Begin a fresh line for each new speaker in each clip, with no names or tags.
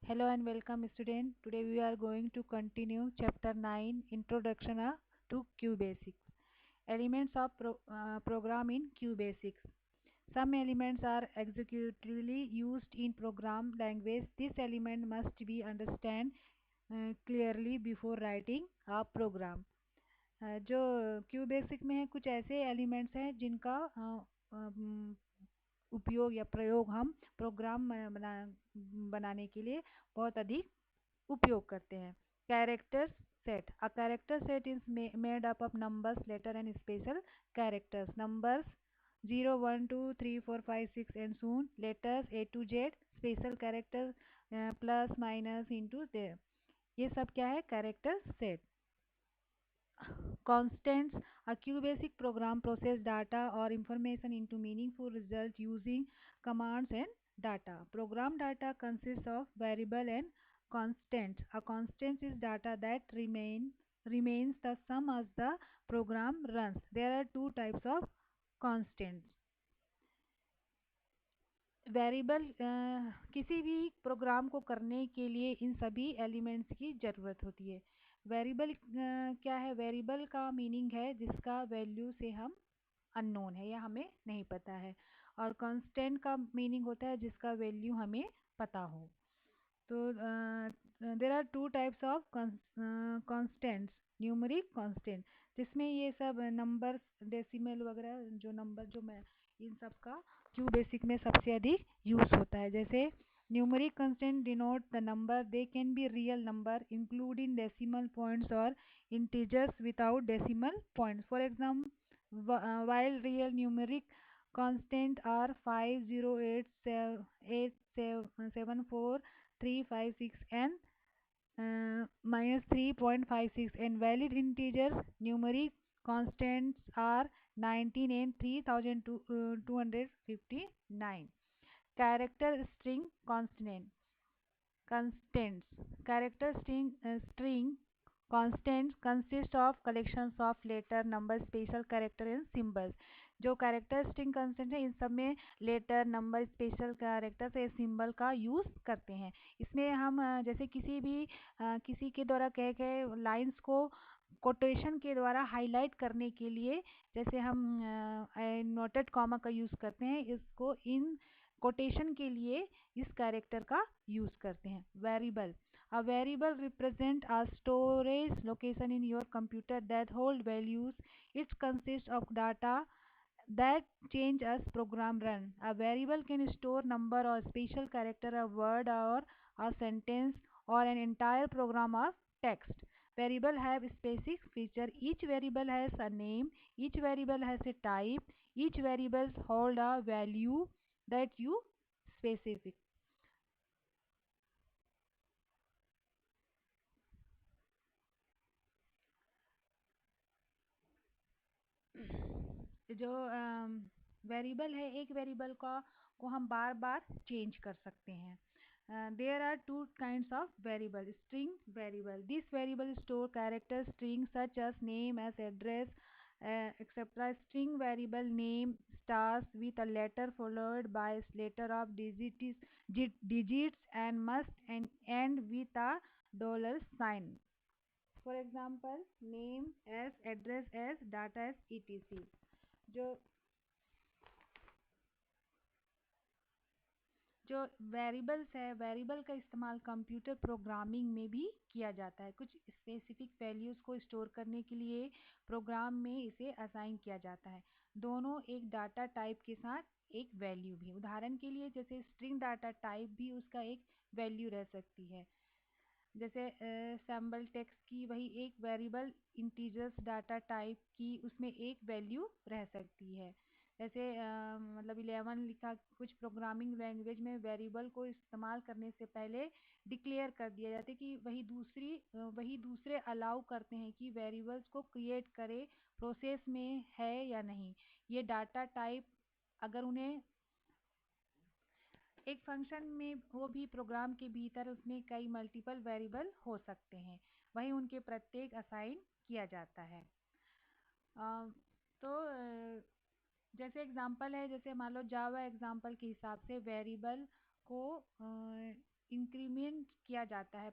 Hello and welcome student. Today we are going to continue chapter 9 Introduction to QBasics. Elements of program in QBasics. Some elements are executively used in program language. This element must be understand clearly before writing a program. जो QBasic में है कुछ ऐसे elements हैं जिनका उपयोग या प्रयोग हम प्रोग्राम बनाने के लिए बहुत अधिक उपयोग करते हैं. Character set. A character set is made up of numbers, letter and special characters. Numbers 0 1 2 3 4 5 6 and so on. Letters A to Z. Special character plus minus into there. ये सब क्या है? Character set. Constants. A QBasic program process data or information into meaningful result using commands and data. Program data consists of variable and constants. A constant is data that remains the sum as the program runs. There are two types of constants. Variable किसी भी programme को करने के लिए इन सभी elements की ज़रूरत होती है. वेरिएबल क्या है? वेरिएबल का मीनिंग है जिसका वैल्यू से हम अननोन है या हमें नहीं पता है, और कांस्टेंट का मीनिंग होता है जिसका वैल्यू हमें पता हो. तो there are two types of constants. Numeric constant, जिसमें ये सब नंबर, डेसिमल वगैरह जो नंबर जो मैं इन सब का QBasic में सबसे अधिक यूज होता है. जैसे numeric constant denote the number. They can be real number including decimal points और integers without decimal points. For example, while real numeric constant are 5 0 8 7 4 3 5 6 and minus 3.56, and valid integers numeric constants are 19 and 3259. Character string constants. Character string constants consist of collections of letter, number, special character and symbols. जो character string constant है इन सब में letter, number, special character से symbol का use करते हैं. इसमें हम जैसे किसी के द्वारा कहे गए लाइंस को कोटेशन के द्वारा हाईलाइट करने के लिए जैसे हम नोटेड कॉमा का यूज़ करते हैं, इसको इन कोटेशन के लिए इस कैरेक्टर का यूज़ करते हैं. Variable. A variable represent a storage location in your computer that hold values. It consists of data that change as program run. A variable can store number or special character, a word or a sentence, or an entire program of text. Variable have specific feature. Each variable has a name. Each variable has a type. Each variable hold a value that you specific. जो variable है, एक variable को हम बार बार change कर सकते हैं. There are two kinds of variable. String variable. This variable store character string such as name, as address, etcetera. String variable name starts with a letter followed by letter of digits and must end with a dollar sign. For example, name as, address as, data as, etc. जो जो variables है, variable का इस्तेमाल computer programming में भी किया जाता है. कुछ स्पेसिफिक वैल्यूज़ को स्टोर करने के लिए प्रोग्राम में इसे असाइन किया जाता है. दोनों एक डाटा टाइप के साथ एक वैल्यू भी. उदाहरण के लिए जैसे स्ट्रिंग डाटा टाइप भी उसका एक वैल्यू रह सकती है. जैसे सैम्बल टेक्स्ट की वही एक वेरिएबल, इंटीजर्स डाटा टाइप की उसमें एक वैल्यू रह सकती है. जैसे मतलब 11 लिखा. कुछ प्रोग्रामिंग लैंग्वेज में वेरिएबल को इस्तेमाल करने से पहले डिक्लेयर कर दिया जाता है कि वही दूसरे अलाउ करते हैं कि वेरिएबल्स को क्रिएट करे, प्रोसेस में है या नहीं. ये डाटा टाइप अगर उन्हें एक फंक्शन में वो भी प्रोग्राम के भीतर उसमें कई मल्टीपल वेरिएबल हो सकते हैं, वही उनके प्रत्येक असाइन किया जाता है. तो जैसे एग्जांपल है, जैसे मान लो जावा एग्जांपल के हिसाब से वेरिएबल को इंक्रीमेंट किया जाता है।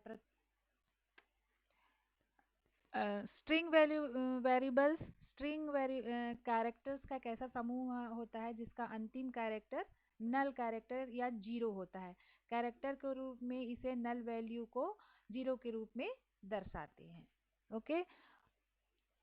स्ट्रिंग वैल्यू वेरिएबल्स, कैरेक्टर्स का एक ऐसा समूह होता है जिसका अंतिम कैरेक्टर नल कैरेक्टर या जीरो होता है। कैरेक्टर के रूप में इसे नल वैल्यू को जीरो के रूप में दर्शाते हैं। Okay,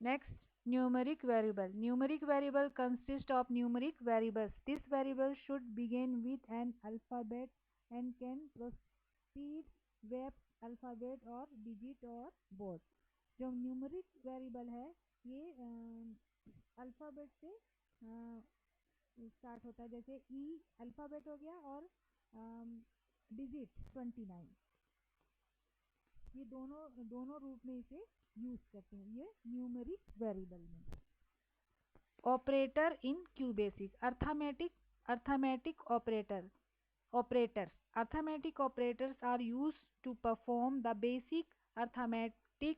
next, numeric variable. Numeric variable consist of numeric variables. This variable should begin with an alphabet and can proceed with alphabet और डिजिट और बोथ। जो न्यूमेरिक वेरिएबल है ये अल्फ़ाबेट से स्टार्ट होता है, जैसे ई अल्फ़ाबेट हो गया और डिजिट 29, ये दोनों दोनों रूप में इसे यूज करते हैं ये न्यूमेरिक वेरिएबल में। Operator in QBasic. Arithmetic operators. Arithmetic operators are used to perform the basic arithmetic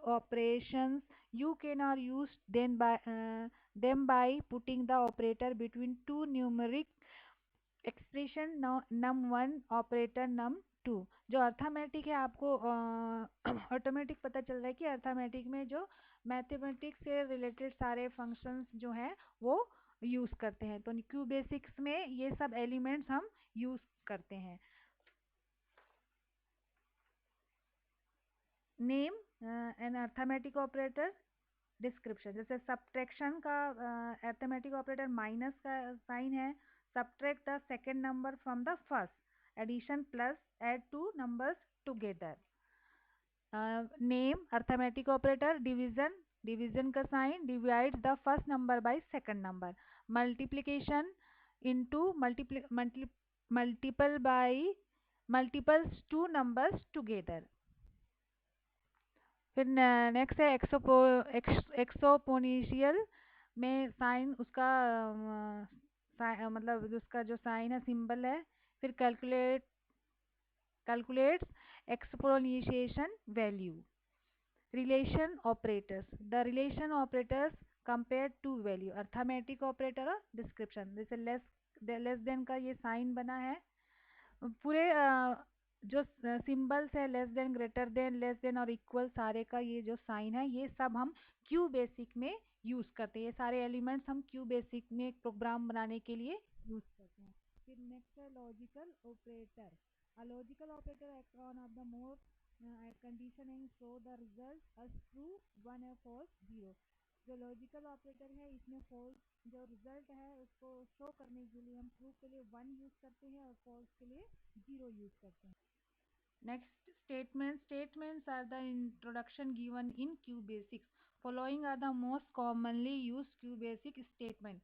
operations. You cannot use them by putting the operator between two numeric expression num1 operator num2। जो arithmetic है, आपको automatic पता चल रहा है कि arithmetic में जो मैथमेटिक्स से रिलेटेड सारे फंक्शंस जो हैं वो यूज करते हैं। तो क्यू बेसिक्स में ये सब एलिमेंट्स हम यूज करते हैं। Name an arithmetic operator. Description, जैसे सब्ट्रैक्शन का अर्थमेटिक ऑपरेटर माइनस का साइन है। Subtract the second number from the first. Addition plus add two numbers together. Name arithmetic operator. Division का sign divide the first number by second number. Multiplication into multiple by multiples two numbers together. फिर next है exponential में sign उसका मतलब उसका जो sign है symbol है। फिर calculates exponentiation value. Relation operators. The relation operators compare two value. Arithmetic operator और डिस्क्रिप्शन, जैसे लेस देन का ये साइन बना है। पूरे जो सिंबल्स है लेस देन और इक्वल सारे का ये जो साइन है ये सब हम क्यू बेसिक में यूज करते हैं। ये सारे एलिमेंट्स हम क्यू बेसिक में एक प्रोग्राम बनाने के लिए यूज करते हैं। फिर नेक्स्ट है logical operator. A logical operator act on of the more condition and show the result as true 1 और फॉल्स 0। जो लॉजिकल ऑपरेटर है इसमें फॉल्स जो रिजल्ट है उसको शो करने के लिए हम ट्रू के लिए 1 यूज करते हैं और फॉल्स के लिए 0 यूज करते हैं। Next, statements are the introduction given in Q basics. Following are the most commonly used Q basic statement.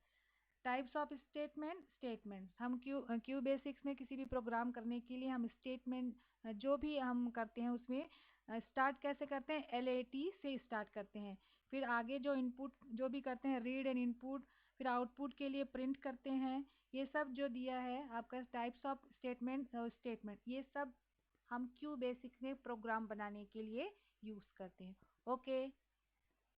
Types of statement. हम क्यू बेसिक्स में किसी भी प्रोग्राम करने के लिए हम स्टेटमेंट जो भी हम करते हैं उसमें स्टार्ट कैसे करते हैं, LAT से स्टार्ट करते हैं। फिर आगे जो इनपुट जो भी करते हैं रीड एंड इनपुट, फिर आउटपुट के लिए प्रिंट करते हैं। ये सब जो दिया है आपका टाइप्स ऑफ स्टेटमेंट ये सब हम क्यू बेसिक में प्रोग्राम बनाने के लिए यूज करते हैं। ओके।